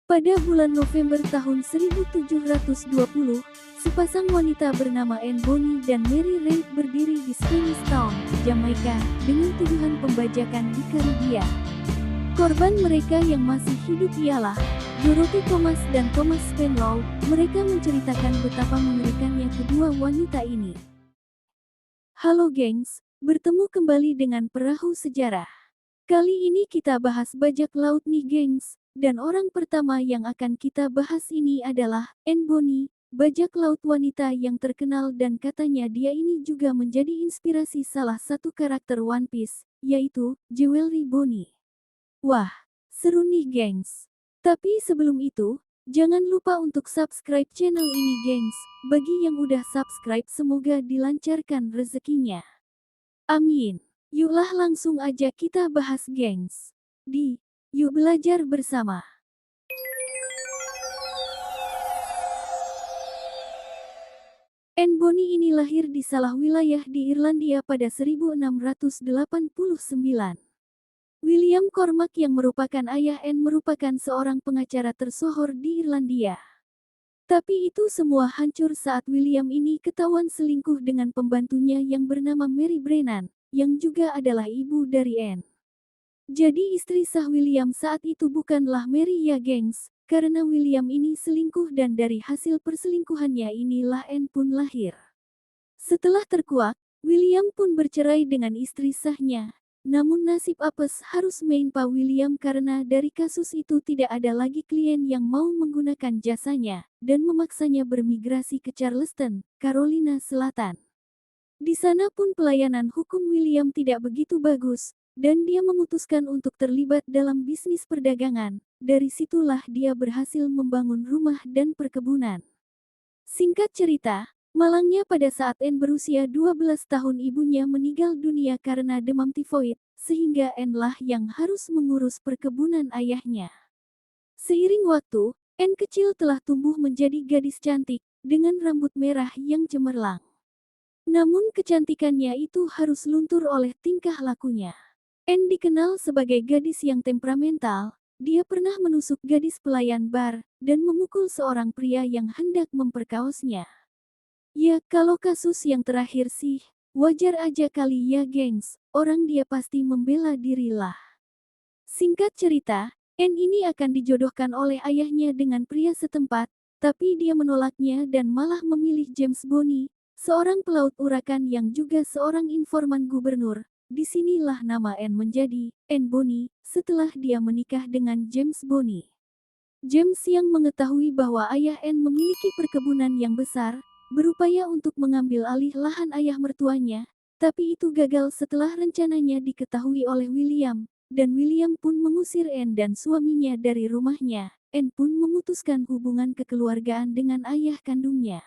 Pada bulan November tahun 1720, sepasang wanita bernama Anne Bonny dan Mary Reid berdiri di Spanish Town, Jamaika, dengan tuduhan pembajakan di Karibia. Korban mereka yang masih hidup ialah Dorothy Thomas dan Thomas Spenlow. Mereka menceritakan betapa mengerikannya kedua wanita ini. Halo gengs, bertemu kembali dengan Perahu Sejarah. Kali ini kita bahas bajak laut nih gengs, dan orang pertama yang akan kita bahas ini adalah Anne Bonny, bajak laut wanita yang terkenal dan katanya dia ini juga menjadi inspirasi salah satu karakter One Piece, yaitu Jewelry Bonny. Wah, seru nih gengs. Tapi sebelum itu, jangan lupa untuk subscribe channel ini gengs. Bagi yang udah subscribe semoga dilancarkan rezekinya. Amin. Yuklah langsung aja kita bahas gengs. Yuk belajar bersama. Anne Bonny ini lahir di salah wilayah di Irlandia pada 1689. William Cormac yang merupakan ayah Anne merupakan seorang pengacara tersohor di Irlandia. Tapi itu semua hancur saat William ini ketahuan selingkuh dengan pembantunya yang bernama Mary Brennan, yang juga adalah ibu dari Anne. Jadi istri sah William saat itu bukanlah Mary ya gengs, karena William ini selingkuh dan dari hasil perselingkuhannya inilah Anne pun lahir. Setelah terkuak, William pun bercerai dengan istri sahnya. Namun nasib apes harus menimpa William karena dari kasus itu tidak ada lagi klien yang mau menggunakan jasanya, dan memaksanya bermigrasi ke Charleston, Carolina Selatan. Di sana pun pelayanan hukum William tidak begitu bagus, dan dia memutuskan untuk terlibat dalam bisnis perdagangan. Dari situlah dia berhasil membangun rumah dan perkebunan. Singkat cerita, malangnya pada saat Anne berusia 12 tahun ibunya meninggal dunia karena demam tifoid, sehingga Anne lah yang harus mengurus perkebunan ayahnya. Seiring waktu, Anne kecil telah tumbuh menjadi gadis cantik, dengan rambut merah yang cemerlang. Namun kecantikannya itu harus luntur oleh tingkah lakunya. Anne dikenal sebagai gadis yang temperamental. Dia pernah menusuk gadis pelayan bar, dan memukul seorang pria yang hendak memperkaosnya. Ya, kalau kasus yang terakhir sih, wajar aja kali ya gengs, orang dia pasti membela dirilah. Singkat cerita, Anne ini akan dijodohkan oleh ayahnya dengan pria setempat, tapi dia menolaknya dan malah memilih James Bonny, seorang pelaut urakan yang juga seorang informan gubernur. Disinilah nama Anne menjadi Anne Bonny, setelah dia menikah dengan James Bonny. James yang mengetahui bahwa ayah Anne memiliki perkebunan yang besar, berupaya untuk mengambil alih lahan ayah mertuanya, tapi itu gagal setelah rencananya diketahui oleh William, dan William pun mengusir Anne dan suaminya dari rumahnya. Anne pun memutuskan hubungan kekeluargaan dengan ayah kandungnya.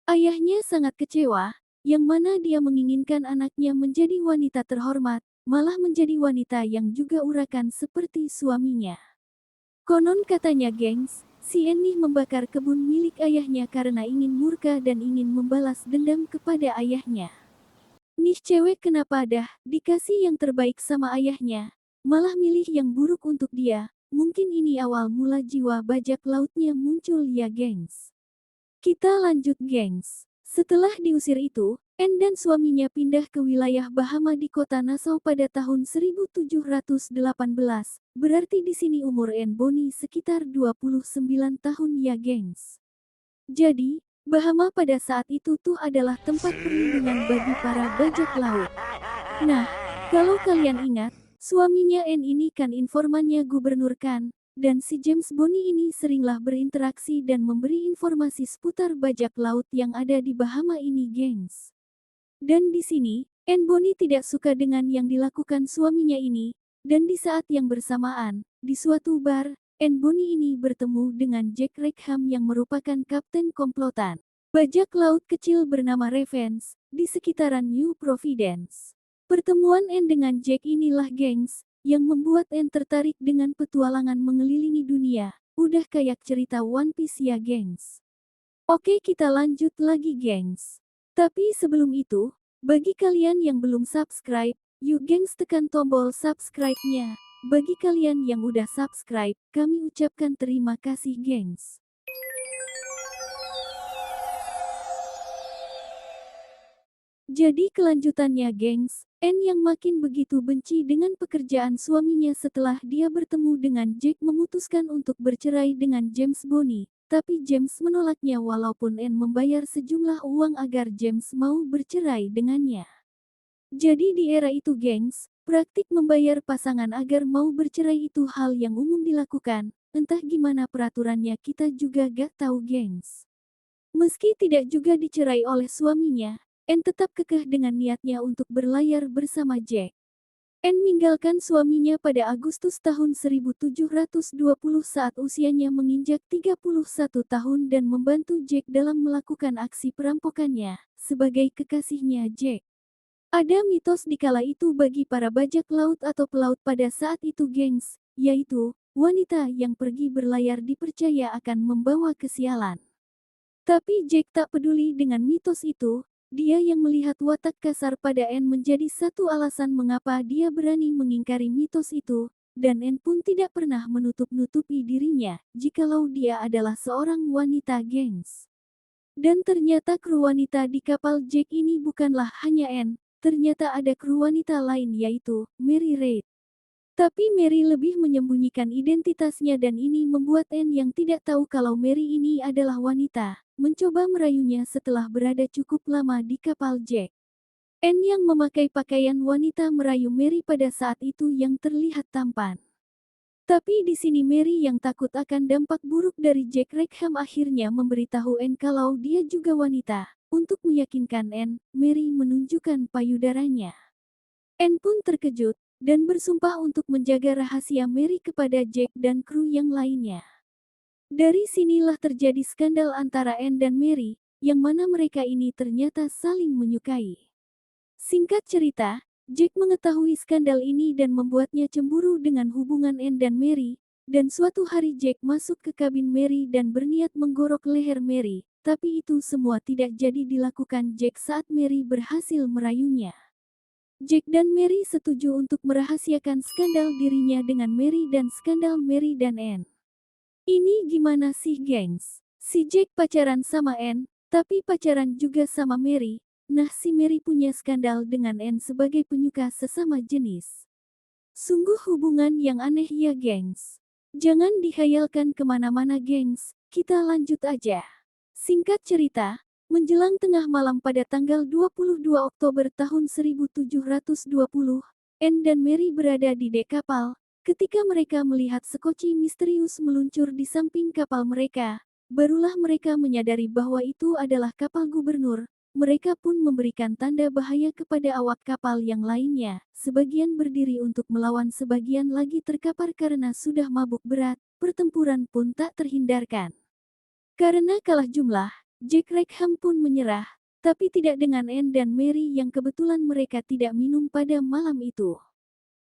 Ayahnya sangat kecewa, yang mana dia menginginkan anaknya menjadi wanita terhormat, malah menjadi wanita yang juga urakan seperti suaminya. Konon katanya gengs, si Anne membakar kebun milik ayahnya karena ingin murka dan ingin membalas dendam kepada ayahnya. Nih cewek kenapa dah dikasih yang terbaik sama ayahnya, malah milih yang buruk untuk dia. Mungkin ini awal mula jiwa bajak lautnya muncul ya gengs. Kita lanjut gengs. Setelah diusir itu, Anne dan suaminya pindah ke wilayah Bahama di kota Nassau pada tahun 1718. Berarti di sini umur Anne Bonny sekitar 29 tahun ya gengs. Jadi, Bahama pada saat itu tuh adalah tempat perlindungan bagi para bajak laut. Nah, kalau kalian ingat, suaminya Anne ini kan informannya gubernur kan? Dan si James Bonny ini seringlah berinteraksi dan memberi informasi seputar bajak laut yang ada di Bahama ini gengs. Dan di sini, Anne Bonny tidak suka dengan yang dilakukan suaminya ini, dan di saat yang bersamaan, di suatu bar, Anne Bonny ini bertemu dengan Jack Rackham yang merupakan kapten komplotan bajak laut kecil bernama Revenge, di sekitaran New Providence. Pertemuan Anne dengan Jack inilah gengs, yang membuat Anne tertarik dengan petualangan mengelilingi dunia. Udah kayak cerita One Piece ya gengs. Oke kita lanjut lagi gengs. Tapi sebelum itu, bagi kalian yang belum subscribe, yuk gengs tekan tombol subscribe-nya. Bagi kalian yang udah subscribe, kami ucapkan terima kasih gengs. Jadi kelanjutannya gengs, Anne yang makin begitu benci dengan pekerjaan suaminya setelah dia bertemu dengan Jack memutuskan untuk bercerai dengan James Bonny. Tapi James menolaknya walaupun Anne membayar sejumlah uang agar James mau bercerai dengannya. Jadi di era itu gengs, praktik membayar pasangan agar mau bercerai itu hal yang umum dilakukan. Entah gimana peraturannya kita juga gak tahu gengs. Meski tidak juga dicerai oleh suaminya, Anne tetap kekeh dengan niatnya untuk berlayar bersama Jack. Anne meninggalkan suaminya pada Agustus tahun 1720 saat usianya menginjak 31 tahun dan membantu Jack dalam melakukan aksi perampokannya, sebagai kekasihnya Jack. Ada mitos di kala itu bagi para bajak laut atau pelaut pada saat itu gengs, yaitu, wanita yang pergi berlayar dipercaya akan membawa kesialan. Tapi Jack tak peduli dengan mitos itu, dia yang melihat watak kasar pada Anne menjadi satu alasan mengapa dia berani mengingkari mitos itu, dan Anne pun tidak pernah menutup-nutupi dirinya, jikalau dia adalah seorang wanita gengs. Dan ternyata kru wanita di kapal Jack ini bukanlah hanya Anne, ternyata ada kru wanita lain yaitu Mary Read. Tapi Mary lebih menyembunyikan identitasnya dan ini membuat Anne yang tidak tahu kalau Mary ini adalah wanita, mencoba merayunya setelah berada cukup lama di kapal Jack. Anne yang memakai pakaian wanita merayu Mary pada saat itu yang terlihat tampan. Tapi di sini Mary yang takut akan dampak buruk dari Jack Rackham akhirnya memberitahu Anne kalau dia juga wanita. Untuk meyakinkan Anne, Mary menunjukkan payudaranya. Anne pun terkejut, dan bersumpah untuk menjaga rahasia Mary kepada Jack dan kru yang lainnya. Dari sinilah terjadi skandal antara Anne dan Mary, yang mana mereka ini ternyata saling menyukai. Singkat cerita, Jack mengetahui skandal ini dan membuatnya cemburu dengan hubungan Anne dan Mary, dan suatu hari Jack masuk ke kabin Mary dan berniat menggorok leher Mary, tapi itu semua tidak jadi dilakukan Jack saat Mary berhasil merayunya. Jack dan Mary setuju untuk merahasiakan skandal dirinya dengan Mary dan skandal Mary dan Anne. Ini gimana sih gengs? Si Jack pacaran sama Anne, tapi pacaran juga sama Mary. Nah si Mary punya skandal dengan Anne sebagai penyuka sesama jenis. Sungguh hubungan yang aneh ya gengs. Jangan dihayalkan kemana-mana gengs, kita lanjut aja. Singkat cerita, menjelang tengah malam pada tanggal 22 Oktober tahun 1720, Anne dan Mary berada di dek kapal. Ketika mereka melihat sekoci misterius meluncur di samping kapal mereka, barulah mereka menyadari bahwa itu adalah kapal gubernur. Mereka pun memberikan tanda bahaya kepada awak kapal yang lainnya. Sebagian berdiri untuk melawan, sebagian lagi terkapar karena sudah mabuk berat. Pertempuran pun tak terhindarkan. Karena kalah jumlah, Jack Rackham pun menyerah, tapi tidak dengan Anne dan Mary yang kebetulan mereka tidak minum pada malam itu.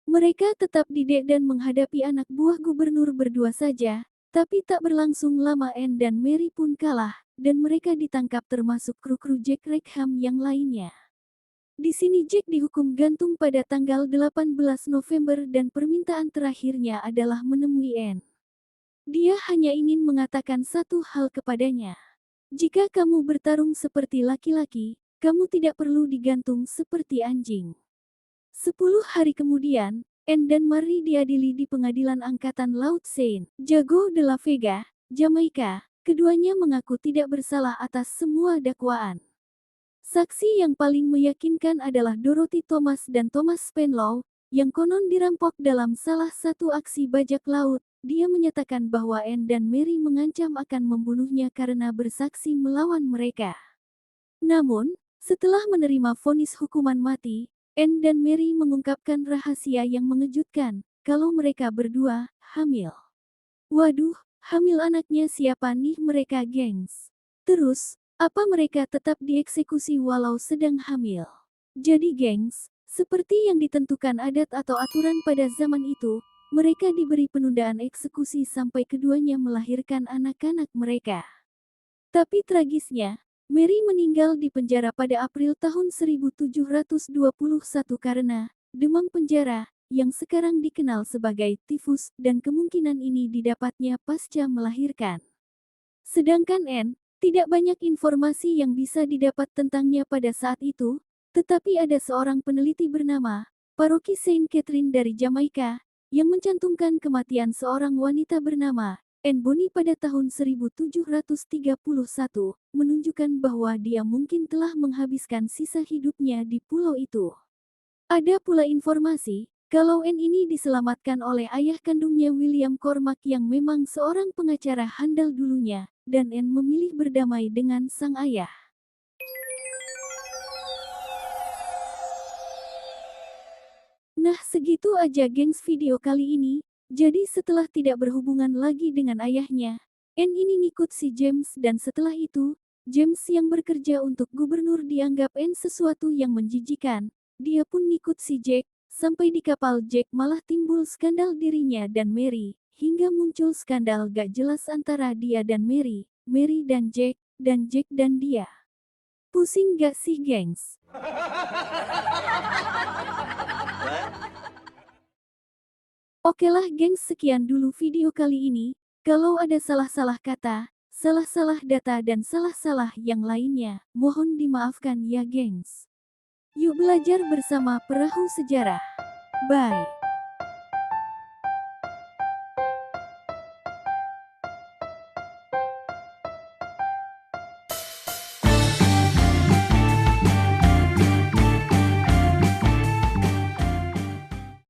Mereka tetap di dek dan menghadapi anak buah gubernur berdua saja, tapi tak berlangsung lama Anne dan Mary pun kalah, dan mereka ditangkap termasuk kru-kru Jack Rackham yang lainnya. Di sini Jack dihukum gantung pada tanggal 18 November dan permintaan terakhirnya adalah menemui Anne. Dia hanya ingin mengatakan satu hal kepadanya. Jika kamu bertarung seperti laki-laki, kamu tidak perlu digantung seperti anjing. 10 hari kemudian, Anne dan Mary diadili di pengadilan angkatan laut Saint Jago de la Vega, Jamaika. Keduanya mengaku tidak bersalah atas semua dakwaan. Saksi yang paling meyakinkan adalah Dorothy Thomas dan Thomas Spenlow, yang konon dirampok dalam salah satu aksi bajak laut. Dia menyatakan bahwa Anne dan Mary mengancam akan membunuhnya karena bersaksi melawan mereka. Namun, setelah menerima vonis hukuman mati, Anne dan Mary mengungkapkan rahasia yang mengejutkan, kalau mereka berdua hamil. Waduh, hamil anaknya siapa nih mereka gengs? Terus, apa mereka tetap dieksekusi walau sedang hamil? Jadi gengs, seperti yang ditentukan adat atau aturan pada zaman itu, mereka diberi penundaan eksekusi sampai keduanya melahirkan anak-anak mereka. Tapi tragisnya, Mary meninggal di penjara pada April tahun 1721 karena demam penjara yang sekarang dikenal sebagai tifus, dan kemungkinan ini didapatnya pasca melahirkan. Sedangkan Anne, tidak banyak informasi yang bisa didapat tentangnya pada saat itu, tetapi ada seorang peneliti bernama Paroki Saint Catherine dari Jamaika, yang mencantumkan kematian seorang wanita bernama Anne Bonny pada tahun 1731, menunjukkan bahwa dia mungkin telah menghabiskan sisa hidupnya di pulau itu. Ada pula informasi kalau Anne ini diselamatkan oleh ayah kandungnya William Cormac yang memang seorang pengacara handal dulunya, dan Anne memilih berdamai dengan sang ayah. Nah, segitu aja gengs video kali ini. Jadi setelah tidak berhubungan lagi dengan ayahnya, Anne ini ngikut si James, dan setelah itu, James yang bekerja untuk gubernur dianggap Anne sesuatu yang menjijikan. Dia pun ngikut si Jack, sampai di kapal Jack malah timbul skandal dirinya dan Mary, hingga muncul skandal gak jelas antara dia dan Mary, Mary dan Jack dan dia. Pusing gak sih gengs? Okelah gengs, sekian dulu video kali ini. Kalau ada salah-salah kata, salah-salah data dan salah-salah yang lainnya, mohon dimaafkan ya gengs. Yuk belajar bersama Perahu Sejarah. Bye.